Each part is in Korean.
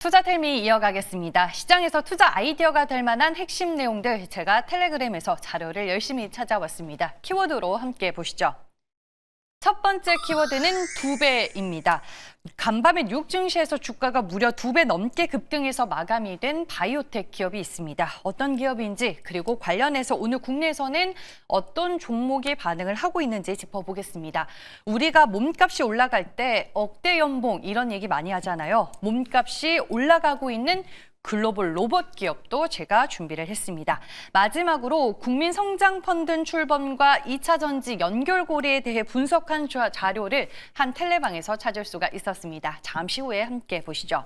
투자텔미 이어가겠습니다. 시장에서 투자 아이디어가 될 만한 핵심 내용들 제가 텔레그램에서 자료를 열심히 찾아왔습니다. 키워드로 함께 보시죠. 첫 번째 키워드는 2배입니다. 간밤에 뉴욕 증시에서 주가가 무려 2배 넘게 급등해서 마감이 된 바이오텍 기업이 있습니다. 어떤 기업인지 그리고 관련해서 오늘 국내에서는 어떤 종목이 반응을 하고 있는지 짚어보겠습니다. 우리가 몸값이 올라갈 때 억대 연봉 이런 얘기 많이 하잖아요. 몸값이 올라가고 있는 글로벌 로봇 기업도 제가 준비를 했습니다. 마지막으로 국민성장펀드 출범과 2차 전지 연결고리에 대해 분석한 자료를 한 텔레방에서 찾을 수가 있었습니다. 잠시 후에 함께 보시죠.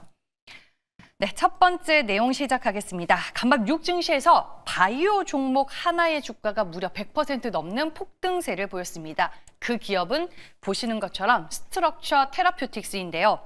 네, 첫 번째 내용 시작하겠습니다. 간밤 뉴욕 증시에서 바이오 종목 하나의 주가가 무려 100% 넘는 폭등세를 보였습니다. 그 기업은 보시는 것처럼 스트럭처 테라퓨틱스인데요.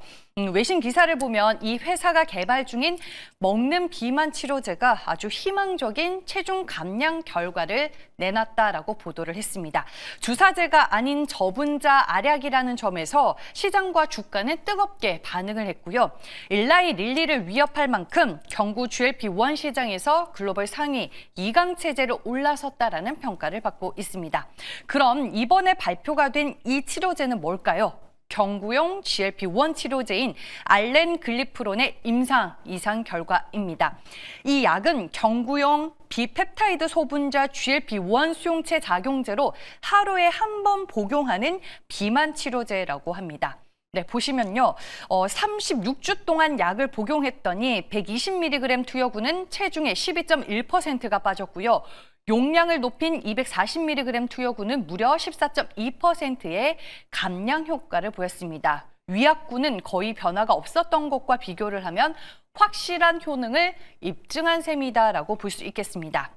외신 기사를 보면 이 회사가 개발 중인 먹는 비만 치료제가 아주 희망적인 체중 감량 결과를 내놨다라고 보도를 했습니다. 주사제가 아닌 저분자 알약이라는 점에서 시장과 주가는 뜨겁게 반응을 했고요. 일라이 릴리를 위협할 만큼 경구 GLP-1 시장에서 글로벌 상위 2강 체제로 올라섰다라는 평가를 받고 있습니다. 그럼 이번에 발표가 된 이 치료제는 뭘까요? 경구용 GLP-1 치료제인 알렌글리프론의 임상 이상 결과입니다. 이 약은 경구용 비펩타이드 소분자 GLP-1 수용체 작용제로 하루에 한 번 복용하는 비만 치료제라고 합니다. 네, 보시면요. 36주 동안 약을 복용했더니 120mg 투여구는 체중의 12.1%가 빠졌고요. 용량을 높인 240mg 투여구는 무려 14.2%의 감량 효과를 보였습니다. 위약구는 거의 변화가 없었던 것과 비교를 하면 확실한 효능을 입증한 셈이다라고 볼 수 있겠습니다.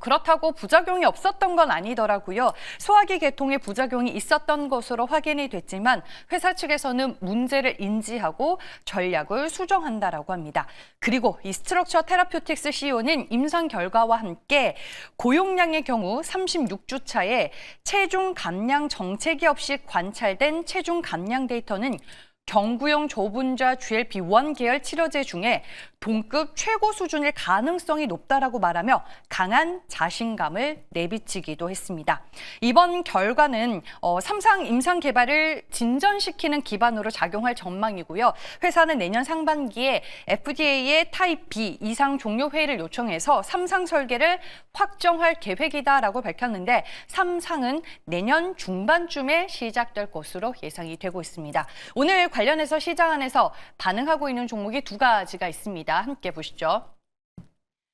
그렇다고 부작용이 없었던 건 아니더라고요. 소화기 계통에 부작용이 있었던 것으로 확인이 됐지만 회사 측에서는 문제를 인지하고 전략을 수정한다라고 합니다. 그리고 이 스트럭처 테라퓨틱스 CEO는 임상 결과와 함께 고용량의 경우 36주 차에 체중 감량 정체기 없이 관찰된 체중 감량 데이터는 경구용 저분자 GLP-1 계열 치료제 중에 동급 최고 수준일 가능성이 높다라고 말하며 강한 자신감을 내비치기도 했습니다. 이번 결과는 삼상 임상 개발을 진전시키는 기반으로 작용할 전망이고요. 회사는 내년 상반기에 FDA의 타입 B 이상 종료 회의를 요청해서 삼상 설계를 확정할 계획이다라고 밝혔는데 삼상은 내년 중반쯤에 시작될 것으로 예상이 되고 있습니다. 오늘 관련해서 시장 안에서 반응하고 있는 종목이 두 가지가 있습니다. 함께 보시죠.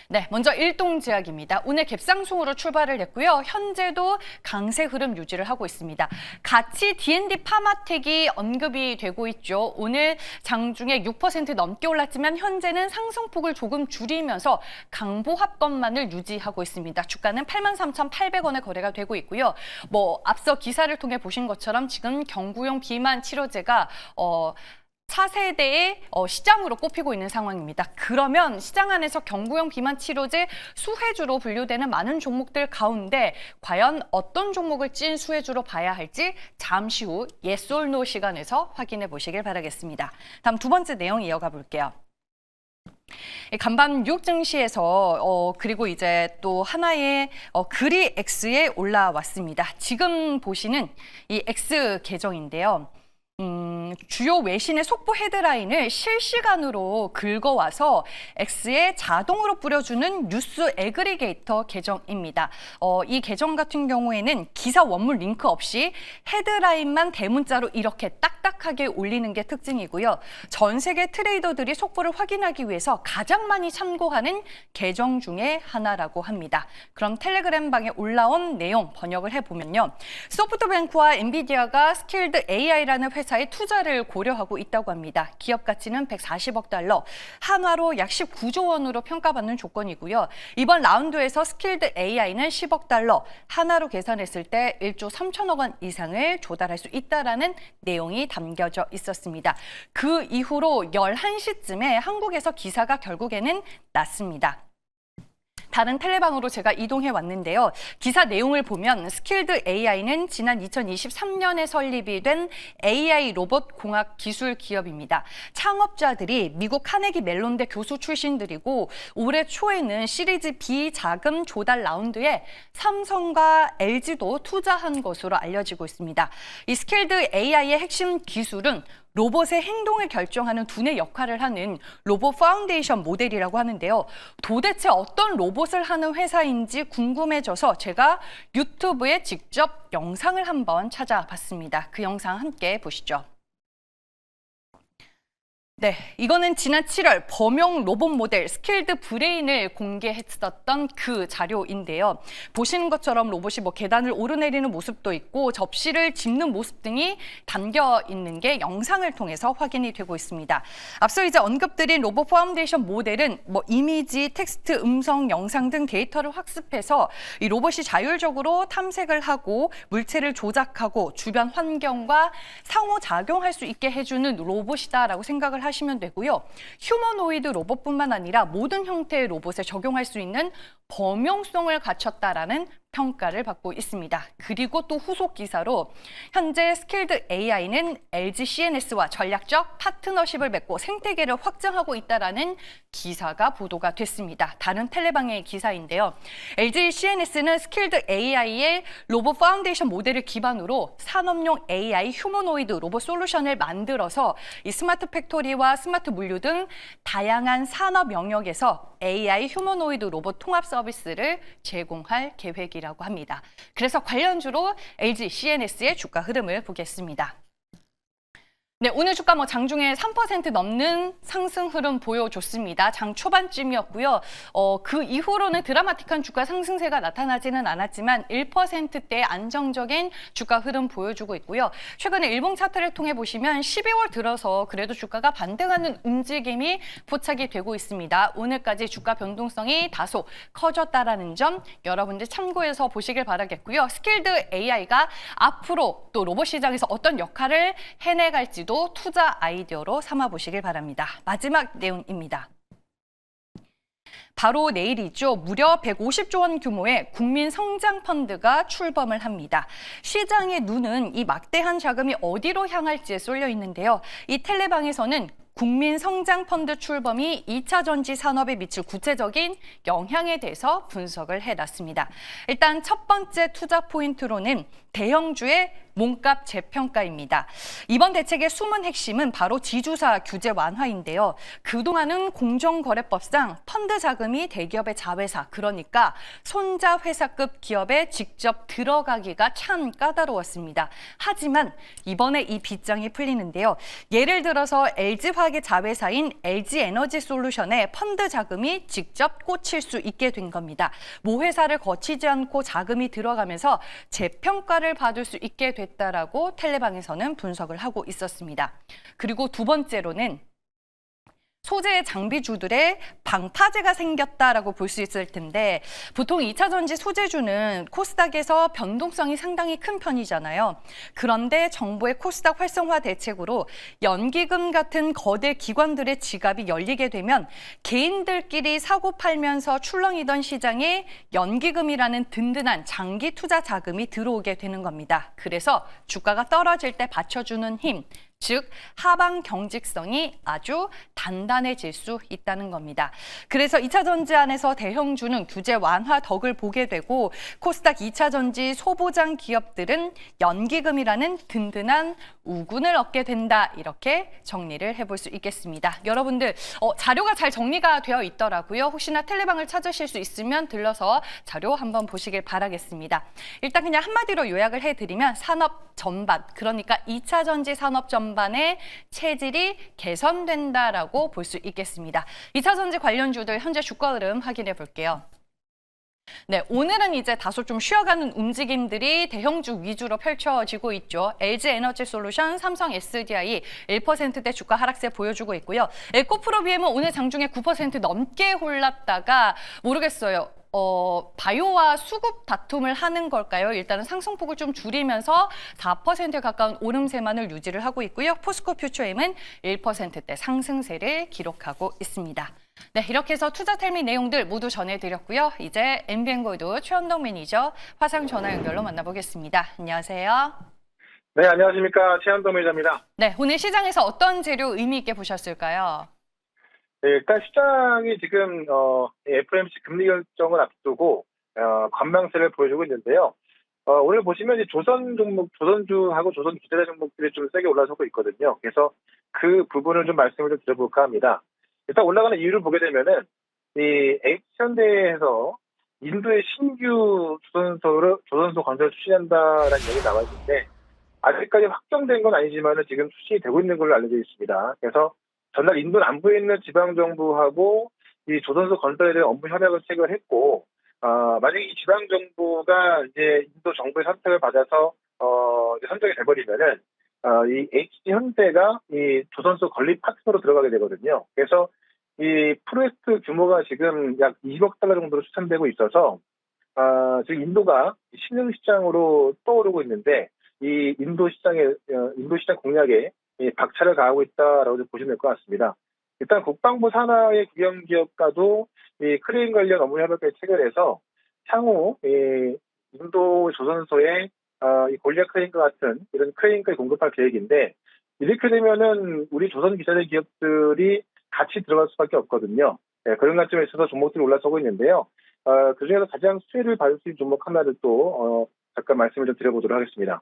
네, 먼저 일동제약입니다. 오늘 갭상승으로 출발을 했고요. 현재도 강세 흐름 유지를 하고 있습니다. 같이 D&D 파마텍이 언급이 되고 있죠. 오늘 장중에 6% 넘게 올랐지만 현재는 상승폭을 조금 줄이면서 강보합권만을 유지하고 있습니다. 주가는 83,800원에 거래가 되고 있고요. 앞서 기사를 통해 보신 것처럼 지금 경구용 비만 치료제가 차세대의 시장으로 꼽히고 있는 상황입니다. 그러면 시장 안에서 경구용 비만 치료제 수혜주로 분류되는 많은 종목들 가운데 과연 어떤 종목을 찐 수혜주로 봐야 할지 잠시 후 yes or no 시간에서 확인해 보시길 바라겠습니다. 다음 두 번째 내용 이어가 볼게요. 간밤 뉴욕 증시에서 그리고 이제 또 하나의 글이 X에 올라왔습니다. 지금 보시는 이 X 계정인데요. 주요 외신의 속보 헤드라인을 실시간으로 긁어와서 X에 자동으로 뿌려주는 뉴스 애그리게이터 계정입니다. 이 계정 같은 경우에는 기사 원문 링크 없이 헤드라인만 대문자로 이렇게 딱딱하게 올리는 게 특징이고요. 전 세계 트레이더들이 속보를 확인하기 위해서 가장 많이 참고하는 계정 중에 하나라고 합니다. 그럼 텔레그램 방에 올라온 내용 번역을 해보면요. 소프트뱅크와 엔비디아가 스킬드 AI라는 회사의 투자를 고려하고 있다고 합니다. 기업 가치는 140억 달러, 한화로 약 19조 원으로 평가받는 조건이고요. 이번 라운드에서 스킬드 AI는 10억 달러, 한화로 계산했을 때 1조 3천억 원 이상을 조달할 수 있다라는 내용이 담겨져 있었습니다. 그 이후로 11시쯤에 한국에서 기사가 결국에는 났습니다. 다른 텔레방으로 제가 이동해 왔는데요. 기사 내용을 보면 스킬드 AI는 지난 2023년에 설립이 된 AI 로봇 공학 기술 기업입니다. 창업자들이 미국 카네기 멜론대 교수 출신들이고 올해 초에는 시리즈 B 자금 조달 라운드에 삼성과 LG도 투자한 것으로 알려지고 있습니다. 이 스킬드 AI의 핵심 기술은 로봇의 행동을 결정하는 두뇌 역할을 하는 로봇 파운데이션 모델이라고 하는데요. 도대체 어떤 로봇을 하는 회사인지 궁금해져서 제가 유튜브에 직접 영상을 한번 찾아봤습니다. 그 영상 함께 보시죠. 네, 이거는 지난 7월 범용 로봇 모델 스킬드 브레인을 공개했었던 그 자료인데요. 보시는 것처럼 로봇이 계단을 오르내리는 모습도 있고 접시를 짚는 모습 등이 담겨 있는 게 영상을 통해서 확인이 되고 있습니다. 앞서 이제 언급드린 로봇 파운데이션 모델은 이미지, 텍스트, 음성, 영상 등 데이터를 학습해서 이 로봇이 자율적으로 탐색을 하고 물체를 조작하고 주변 환경과 상호작용할 수 있게 해주는 로봇이다라고 생각을 하시면 되고요. 휴머노이드 로봇뿐만 아니라 모든 형태의 로봇에 적용할 수 있는 범용성을 갖췄다라는 평가를 받고 있습니다. 그리고 또 후속 기사로 현재 스킬드 AI는 LG CNS와 전략적 파트너십을 맺고 생태계를 확장하고 있다라는 기사가 보도가 됐습니다. 다른 텔레방의 기사인데요. LG CNS는 스킬드 AI의 로봇 파운데이션 모델을 기반으로 산업용 AI 휴머노이드 로봇 솔루션을 만들어서 이 스마트 팩토리와 스마트 물류 등 다양한 산업 영역에서 AI 휴머노이드 로봇 통합 서비스를 제공할 계획이라고 합니다. 그래서 관련주로 LG CNS의 주가 흐름을 보겠습니다. 네, 오늘 주가 장중에 3% 넘는 상승 흐름 보여줬습니다. 장 초반쯤이었고요. 그 이후로는 드라마틱한 주가 상승세가 나타나지는 않았지만 1%대 안정적인 주가 흐름 보여주고 있고요. 최근에 일봉 차트를 통해 보시면 12월 들어서 그래도 주가가 반등하는 움직임이 포착이 되고 있습니다. 오늘까지 주가 변동성이 다소 커졌다라는 점 여러분들 참고해서 보시길 바라겠고요. 스킬드 AI가 앞으로 또 로봇 시장에서 어떤 역할을 해내갈지도 투자 아이디어로 삼아보시길 바랍니다. 마지막 내용입니다. 바로 내일이죠. 무려 150조 원 규모의 국민 성장 펀드가 출범을 합니다. 시장의 눈은 이 막대한 자금이 어디로 향할지에 쏠려 있는데요. 이 텔레방에서는 국민 성장 펀드 출범이 2차 전지 산업에 미칠 구체적인 영향에 대해서 분석을 해놨습니다. 일단 첫 번째 투자 포인트로는 대형주의 몸값 재평가입니다. 이번 대책의 숨은 핵심은 바로 지주사 규제 완화인데요. 그동안은 공정거래법상 펀드 자금이 대기업의 자회사, 그러니까 손자 회사급 기업에 직접 들어가기가 참 까다로웠습니다. 하지만 이번에 이 빗장이 풀리는데요. 예를 들어서 LG화학의 자회사인 LG에너지솔루션에 펀드 자금이 직접 꽂힐 수 있게 된 겁니다. 모 회사를 거치지 않고 자금이 들어가면서 재평가를 받을 수 있게 됐다라고 텔레방에서는 분석을 하고 있었습니다. 그리고 두 번째로는 소재 장비주들의 방파제가 생겼다라고 볼 수 있을 텐데 보통 2차 전지 소재주는 코스닥에서 변동성이 상당히 큰 편이잖아요. 그런데 정부의 코스닥 활성화 대책으로 연기금 같은 거대 기관들의 지갑이 열리게 되면 개인들끼리 사고 팔면서 출렁이던 시장에 연기금이라는 든든한 장기 투자 자금이 들어오게 되는 겁니다. 그래서 주가가 떨어질 때 받쳐주는 힘, 즉 하방 경직성이 아주 단단해질 수 있다는 겁니다. 그래서 2차 전지 안에서 대형주는 규제 완화 덕을 보게 되고 코스닥 2차 전지 소보장 기업들은 연기금이라는 든든한 우군을 얻게 된다. 이렇게 정리를 해볼 수 있겠습니다. 여러분들 자료가 잘 정리가 되어 있더라고요. 혹시나 텔레방을 찾으실 수 있으면 들러서 자료 한번 보시길 바라겠습니다. 일단 그냥 한마디로 요약을 해드리면 산업 전반, 그러니까 2차 전지 산업 전반의 체질이 개선된다라고 볼 수 있겠습니다. 2차 전지 관련주들 현재 주가 흐름 확인해 볼게요. 네, 오늘은 이제 다소 좀 쉬어가는 움직임들이 대형주 위주로 펼쳐지고 있죠. LG에너지솔루션, 삼성 SDI 1%대 주가 하락세 보여주고 있고요. 에코프로비엠은 오늘 장중에 9% 넘게 올랐다가 모르겠어요. 바이오와 수급 다툼을 하는 걸까요? 일단은 상승폭을 좀 줄이면서 4%에 가까운 오름세만을 유지를 하고 있고요. 포스코 퓨처엠은 1%대 상승세를 기록하고 있습니다. 네, 이렇게 해서 투자 텔미 내용들 모두 전해드렸고요. 이제 MBN골드 최현동 매니저 화상 전화 연결로 만나보겠습니다. 안녕하세요. 네, 안녕하십니까. 최한동 매니저입니다. 네, 오늘 시장에서 어떤 재료 의미 있게 보셨을까요? 네, 일단 시장이 지금 FOMC 금리 결정을 앞두고 관망세를 보여주고 있는데요. 오늘 보시면 이 조선 종목, 조선주하고 조선 기자재 종목들이 좀 세게 올라서고 있거든요. 그래서 그 부분을 좀 말씀을 좀 드려볼까 합니다. 일단 올라가는 이유를 보게 되면은 이 H현대에서 인도의 신규 조선소 건설을 추진한다라는 얘기 나와 있는데 아직까지 확정된 건 아니지만 지금 추진이 되고 있는 걸로 알려져 있습니다. 그래서 전날 인도 남부에 있는 지방정부하고 이 조선소 건설에 대한 업무 협약을 체결했고, 만약에 이 지방정부가 이제 인도 정부의 선택을 받아서, 이제 선정이 돼버리면은, 이 HD현대가 이 조선소 건립 파트너로 들어가게 되거든요. 그래서 이 프로젝트 규모가 지금 약 20억 달러 정도로 추산되고 있어서, 지금 인도가 신흥시장으로 떠오르고 있는데, 이 인도 시장 공략에 박차를 가하고 있다라고 좀 보시면 될 것 같습니다. 일단 국방부 산하의 기업 기업과도 이 크레인 관련 업무 협약을 체결해서 향후 인도 조선소에 이 골리앗 크레인과 같은 이런 크레인까지 공급할 계획인데 이렇게 되면은 우리 조선 기자재 기업들이 같이 들어갈 수밖에 없거든요. 네, 그런 관점에 있어서 종목들이 올라서고 있는데요. 그중에서 가장 수혜를 받을 수 있는 종목 하나를 또 잠깐 말씀을 좀 드려보도록 하겠습니다.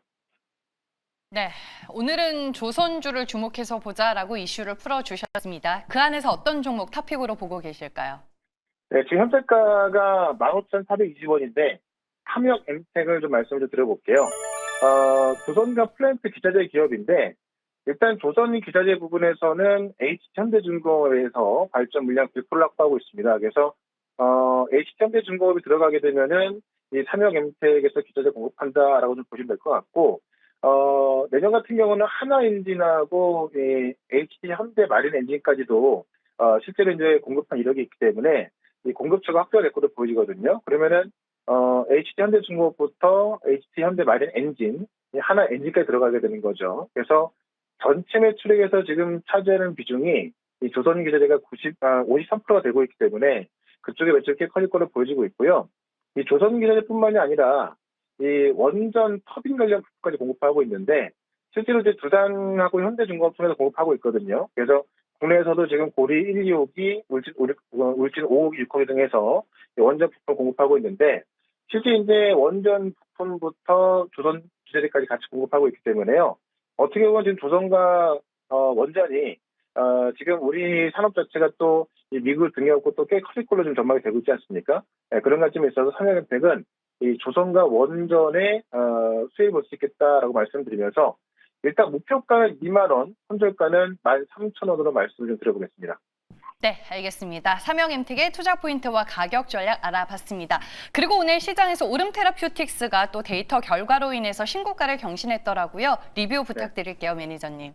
네, 오늘은 조선주를 주목해서 보자라고 이슈를 풀어주셨습니다. 그 안에서 어떤 종목 탑픽으로 보고 계실까요? 네, 지금 현재가가 15,420원인데 탐욕 엠텍을 좀 말씀을 좀 드려볼게요. 조선과 플랜트 기자재 기업인데 일단 조선 기자재 부분에서는 HH현대중공업에서 발전 물량 100% 확보하고 있습니다. 그래서 HH현대중공업이 들어가게 되면은 이 탐욕 엠텍에서 기자재 공급한다라고 좀 보시면 될 것 같고 내년 같은 경우는 하나엔진하고 이 HD 현대 마린 엔진까지도 실제로 이제 공급한 이력이 있기 때문에 이 공급처가 확대가 될 것으로 보이거든요. 그러면은 HD 현대중공업부터 HD 현대 마린 엔진, 하나 엔진까지 들어가게 되는 거죠. 그래서 전체 매출액에서 지금 차지하는 비중이 이 조선 기자재가 53%가 되고 있기 때문에 그쪽의 매출이 꽤 커질 것으로 보여지고 있고요. 이 조선 기자재뿐만이 아니라 이 원전 터빈 관련 부품까지 공급하고 있는데 실제로 이제 두산하고 현대중공업 통해서 공급하고 있거든요. 그래서 국내에서도 지금 고리 1, 2호기, 울진 5호기, 6호기 등에서 원전 부품 공급하고 있는데 실제 이제 원전 부품부터 조선 기자재까지 같이 공급하고 있기 때문에요. 어떻게 보면 지금 조선과 원전이 지금 우리 산업 자체가 또 미국을 등에업고 또 꽤 커질 걸로 좀 전망이 되고 있지 않습니까? 네, 그런 관점에 있어서 삼양은행은 이 조선과 원전의 수혜를 볼 수 있겠다라고 말씀드리면서 일단 목표가는 2만 원, 손절가는 13,000원으로 말씀을 좀 드려보겠습니다. 네, 알겠습니다. 삼형엠텍의 투자 포인트와 가격 전략 알아봤습니다. 그리고 오늘 시장에서 오름 테라퓨틱스가 또 데이터 결과로 인해서 신고가를 경신했더라고요. 리뷰 부탁드릴게요, 매니저님.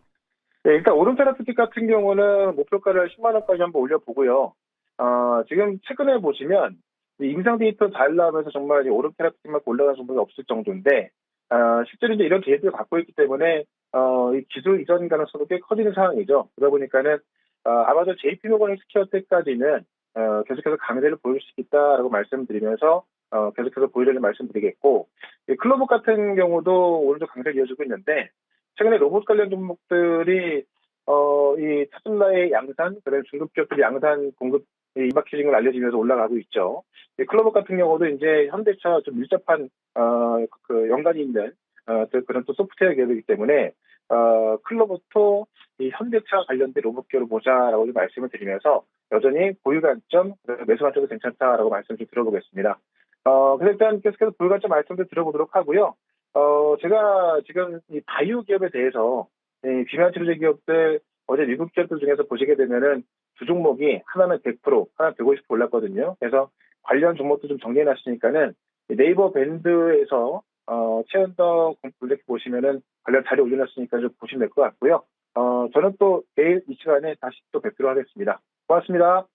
네, 일단 오름 테라퓨틱 같은 경우는 목표가를 10만 원까지 한번 올려보고요. 지금 최근에 보시면 임상 데이터 잘 나오면서 정말 오름 테라퓨틱만 올라가는 정도가 없을 정도인데 실제로 이제 이런 계획을 갖고 있기 때문에 이 기술 이전 가능성도 꽤 커지는 상황이죠. 그러다 보니까는 아마도 JP모건 헬스케어 때까지는 계속해서 강세를 보일 수 있다라고 말씀드리면서 계속해서 보이려는 말씀드리겠고 클로버 같은 경우도 오늘도 강세를 이어지고 있는데 최근에 로봇 관련 종목들이 이 테슬라의 양산, 그다음에 중급 기업들이 양산 공급 임박해진 걸 알려지면서 올라가고 있죠. 클로버 같은 경우도 이제 현대차 좀 밀접한 그 연관이 있는 그런 또 소프트웨어 기업이기 때문에 클로버도 이 현대차 관련된 로봇 기업을 보자라고 말씀을 드리면서 여전히 보유 관점, 매수 관점도 괜찮다라고 말씀 좀 들어보겠습니다. 그래서 일단 계속해서 보유 관점 말씀도 들어보도록 하고요. 제가 지금 이 바이오 기업에 대해서 비만치료제 기업들 어제 미국 기업들 중에서 보시게 되면은 두 종목이 하나는 100%, 하나는 150% 올랐거든요. 그래서 관련 종목도 좀 정리해놨으니까는 네이버 밴드에서 최현덕 블랙 보시면은 관련 자료 올려놨으니까 좀 보시면 될 것 같고요. 저는 또 내일 이 시간에 다시 또 뵙도록 하겠습니다. 고맙습니다.